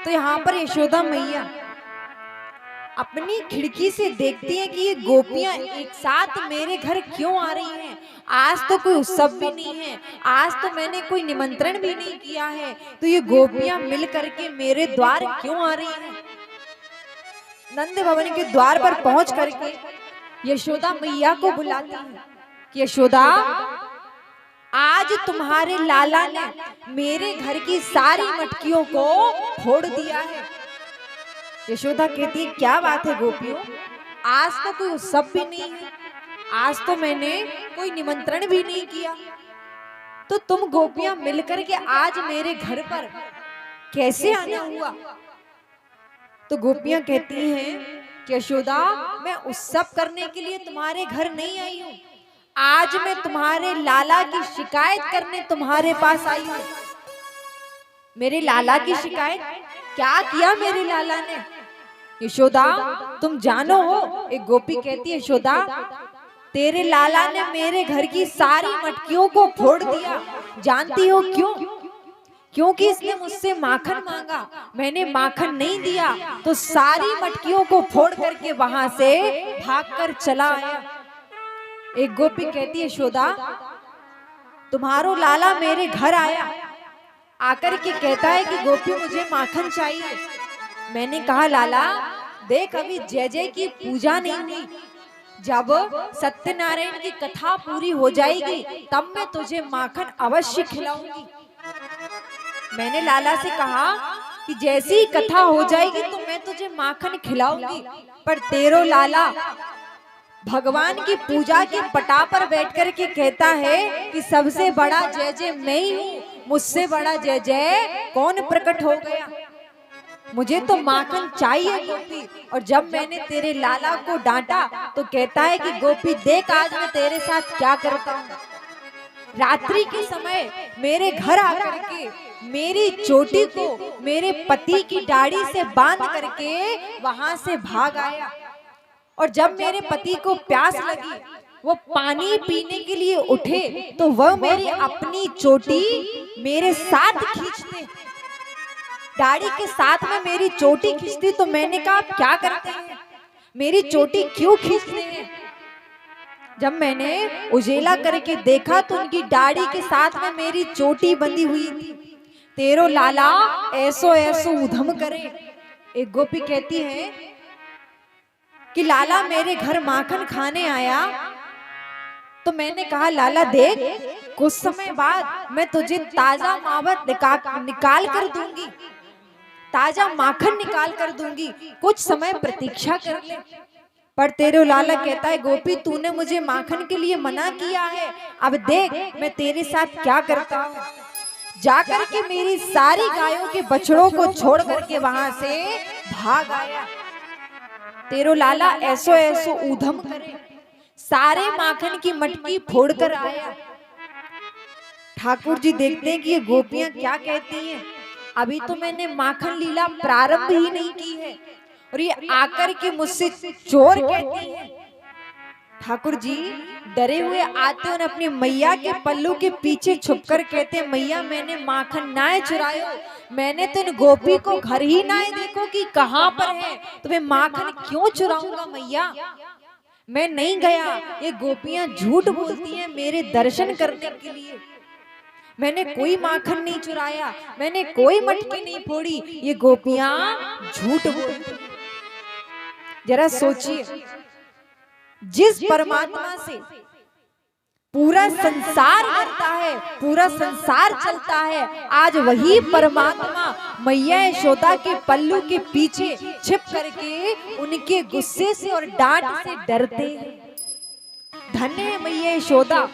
तो यहाँ पर यशोदा मैया अपनी खिड़की से देखती हैं कि ये गोपियां एक साथ मेरे घर क्यों आ रही हैं। आज तो कोई उत्सव भी नहीं है, आज तो मैंने कोई निमंत्रण भी नहीं किया है, तो ये गोपियां मिल करके मेरे द्वार क्यों आ रही हैं। नंद भवन के द्वार पर पहुंच करके यशोदा मैया को बुलाती है कि यशोदा, आज तुम्हारे लाला ने मेरे घर की सारी मटकियों को फोड़ दिया है। यशोदा कहती है, क्या बात है गोपियों, आज तो कोई उत्सव भी नहीं है, आज तो मैंने कोई निमंत्रण भी नहीं किया, तो तुम गोपियां मिलकर के आज मेरे घर पर कैसे आना हुआ। तो गोपियां कहती हैं कि यशोदा, मैं उत्सव करने के लिए तुम्हारे घर नहीं आई हूं, आज मैं तुम्हारे लाला की शिकायत करने तुम्हारे पास आई हूं। मेरे लाला की शिकायत? क्या किया मेरे लाला ने? यशोदा, तुम जानो हो? एक गोपी कहती है, यशोदा, तेरे लाला ने मेरे घर की सारी मटकियों को फोड़ दिया। जानती हो क्यों? क्योंकि इसने मुझसे माखन मांगा, मैंने माखन नहीं दिया, तो सारी मटकियों को फोड़ करके वहां से भागकर चला आया। एक गोपी कहती है, यशोदा, तुम्हारो लाला मेरे घर आया, आकर के कहता है कि गोपी मुझे माखन चाहिए। मैंने कहा, लाला देख, अभी जय जय की पूजा नहीं हुई, जब सत्यनारायण की कथा पूरी हो जाएगी तब मैं तुझे माखन अवश्य खिलाऊंगी। मैंने लाला से कहा कि जैसी ही कथा हो जाएगी तो मैं तुझे माखन खिलाऊंगी, पर तेरो लाला भगवान की पूजा के पटा पर बैठ कर के कहता है कि सबसे बड़ा जय जय मैं ही हूँ, मुझसे बड़ा जय जय कौन प्रकट हो गया। मुझे तो माखन चाहिए गोपी। और जब मैंने तेरे लाला को डांटा तो कहता है कि गोपी देख, आज मैं तेरे साथ क्या करता हूँ। रात्रि के समय मेरे घर आकर के मेरी चोटी को मेरे पति की दाढ़ी से बांध करके वहां से भाग आया, और जब मेरे पति को प्यास लगी, वो पानी पीने के लिए उठे, तो वह मेरी अपनी चोटी मेरे साथ खींचते, दाढ़ी के साथ में मेरी चोटी खींचती। तो मैंने कहा, आप क्या करते हैं, मेरी चोटी क्यों खींचते हैं। जब मैंने उजेला करके देखा तो उनकी दाढ़ी के साथ में मेरी चोटी बंधी हुई थी। तेरो लाला ऐसो ऐसो उधम करे। एक गोपी कहती है कि लाला मेरे घर माखन खाने आया, तो मैंने कहा, लाला देख, कुछ समय बाद मैं तुझे ताजा मावत निकाल कर दूंगी, ताजा माखन निकाल कर दूंगी, कुछ समय प्रतीक्षा कर ले। पर तेरे लाला कहता है, गोपी तूने मुझे माखन के लिए मना किया है, अब देख मैं तेरे साथ क्या करता हूँ। जाकर के मेरी सारी गायों के बछड़ों को छोड़ करके वहां से भाग आया। तेरो लाला ऐसो ऐसो ऊधम करे, सारे माखन की मटकी फोड़ कर आया। ठाकुर जी देखते हैं कि ये गोपियां क्या कहती हैं, अभी तो मैंने माखन लीला प्रारंभ ही नहीं की है और ये आकर के मुझसे चोर कहती है। ठाकुर जी डरे हुए आते और अपनी मैया के पल्लू के पीछे छुपकर कहते हैं, मैया मैंने माखन ना चुरायो, मैंने तो इन गोपी को घर ही ना देखो कि कहाँ पर है, तो मैं माखन क्यों चुराऊंगा मैया, मैं नहीं गया। ये गोपियां झूठ बोलती हैं मेरे दर्शन करने के लिए, मैंने कोई माखन नहीं चुराया, मैंने कोई मटकी नहीं फोड़ी, ये गोपियां झूठ बोलती। जरा सोचिए, जिस परमात्मा से पूरा संसार करता है, पूरा संसार चलता है, आज वही परमात्मा मैया यशोदा के पल्लू के पीछे छिप करके उनके गुस्से से और डांट से डरते हैं। धन्य है मैया यशोदा,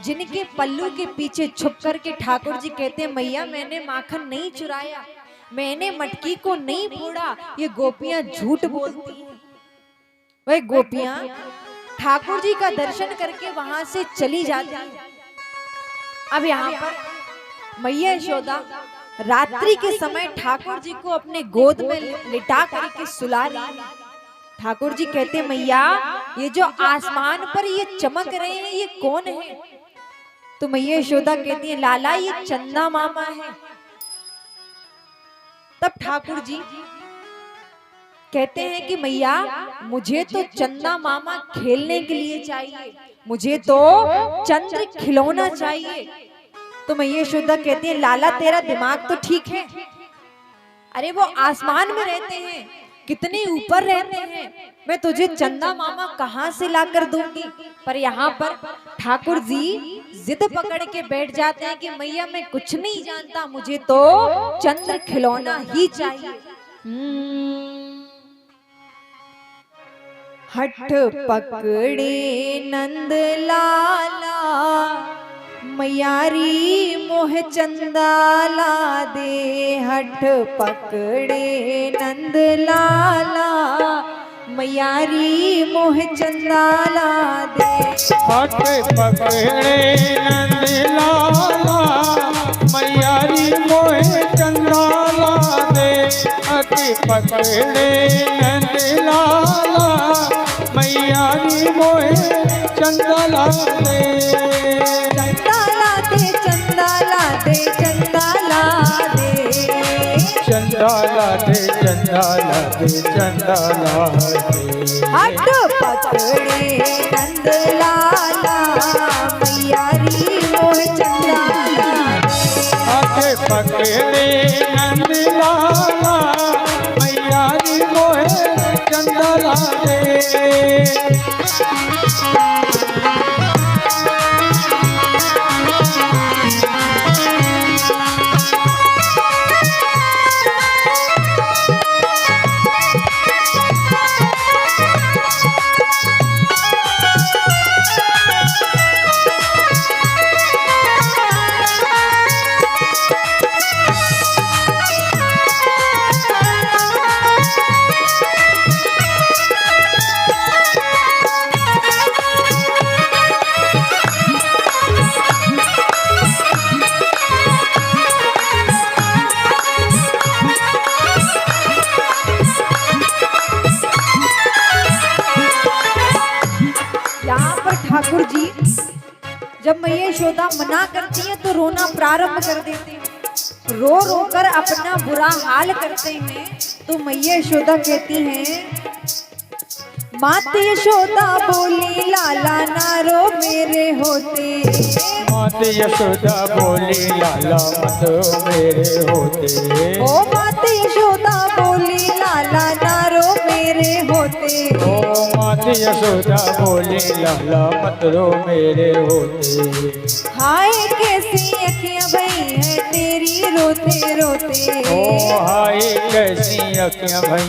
जिनके पल्लू के पीछे छुप करके ठाकुर जी कहते हैं, मैया मैंने माखन नहीं चुराया, मैंने मटकी को नहीं फोड़ा, ये गोपियां झूठ बोलती हैं। वह गोपियां ठाकुर जी का दर्शन करके वहां से चली जाती हैं। अब यहाँ पर मैया यशोदा रात्रि के समय ठाकुर जी को अपने गोद में लिटा करके सुला रही है। ठाकुर जी कहते हैं, मैया ये जो आसमान पर ये चमक रहे हैं ये कौन है। तो मैया यशोदा कहती है, लाला ये चंदा मामा है। तब ठाकुर जी कहते हैं कि मैया मुझे तो चंदा मामा खेलने के लिए चाहिए, मुझे तो चंद्र खिलौना चाहिए। तो मैया यशोदा कहती है लाला तेरा दिमाग तो ठीक है, अरे वो आसमान में रहते हैं, कितने ऊपर रहते हैं, मैं तुझे चंदा मामा कहाँ से लाकर दूंगी। पर यहाँ पर ठाकुर जी जिद पकड़ के बैठ जाते हैं कि मैया मैं कुछ नहीं जानता, मुझे तो चंद्र खिलौना ही चाहिए। हठ पकड़े नंद लाला मैयारी मोह चंदाला दे, हठ पकड़े नंद लाला मैयारी मोह चंदाला दे, हठ पकड़े नंद लाला मैयारी मोह चंदाला दे, हठ पकड़े नंद लाला मैयारी मोह चंदाला दे, चंदाला दे चंदाला दे चंदाला दे, चंदाला दे चंदाला दे चंदाला दे, हठ पकड़े नंद लाला मैयारी मोह चंदाला दे, हठ पकड़े नंद लाला मैयारी मोह चंदाला दे। ठाकुर जी जब मैया यशोदा मना करती है तो रोना प्रारंभ कर देते हैं, रो रो कर अपना बुरा हाल करते हैं। तो मैया यशोदा कहती हैं मात यशोदा बोली लाला ना रो मेरे होते, मात यशोदा बोली लाला मत मेरे होते, ओ मात यशोदा बोली लाला ना रो मेरे होते, ओ मात यशोदा बोली लाला मत रो मेरे होते, हाय कैसी अखियां भई है तेरी रोते रोते, ओ हाय कैसी अखियां भई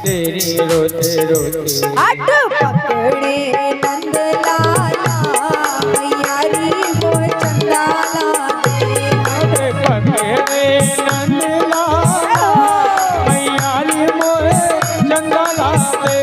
तेरी रोते रोते, हठ पकड़े नंद लाला मैयारी मोह चंदाला दे, हठ पकड़े नंद लाला मैयारी मोह चंदाला दे,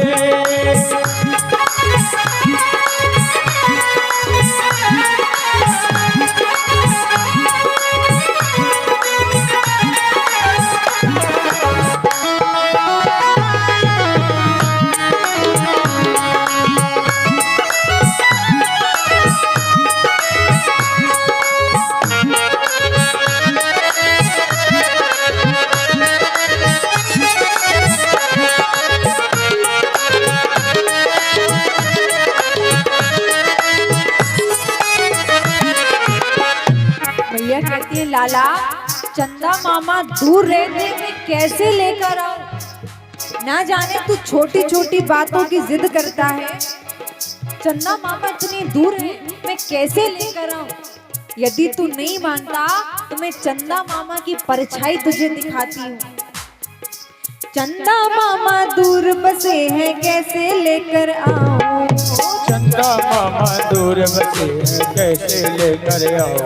मैया कहती है लाला चंदा मामा दूर रहते मैं कैसे लेकर आऊं, ना जाने तू छोटी छोटी बातों की जिद करता है, चंदा मामा इतनी दूर है मैं कैसे लेकर आऊं। यदि तू नहीं मानता तो मैं चंदा मामा की परछाई तुझे दिखाती हूँ। चंदा मामा दूर बसे हैं कैसे लेकर आऊं, चंदा मामा दूर बसे हैं कैसे लेकर आऊं,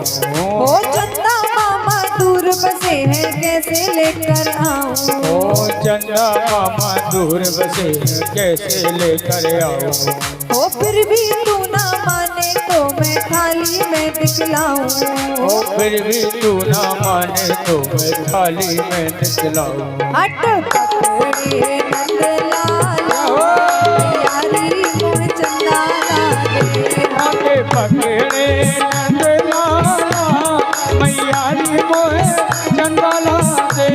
ओ चंदा मामा दूर बसे हैं कैसे लेकर आऊं, ओ चंदा मामा दूर बसे हैं कैसे लेकर आऊं, ओ फिर भी तू ना माने तो मैं थाली में दिखलाऊं, ओ फिर भी तू ना माने तो मैं थाली में दिखलाऊं, हठ पकड़े नंद लाला मैयारी मोह चंदाला दे, हठ पकड़े नंद लाला मैयारी मोह चंदाला दे,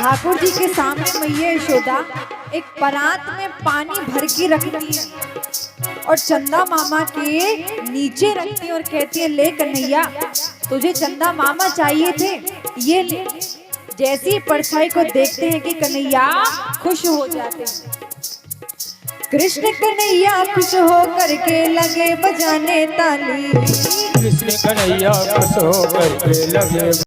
ठाकुर जी के सामने मैया यशोदा एक परात में पानी भर के रखती है और चंदा मामा के नीचे रखती है और कहती है, ले कन्हैया तुझे चंदा मामा चाहिए थे, ये ले। जैसी ही परछाई को देखते हैं कि कन्हैया खुश हो जाते हैं। कृष्ण कन्हैया खुश हो करके लगे बजाने ताली। कृष्ण कन्हैया खुश हो करके लगे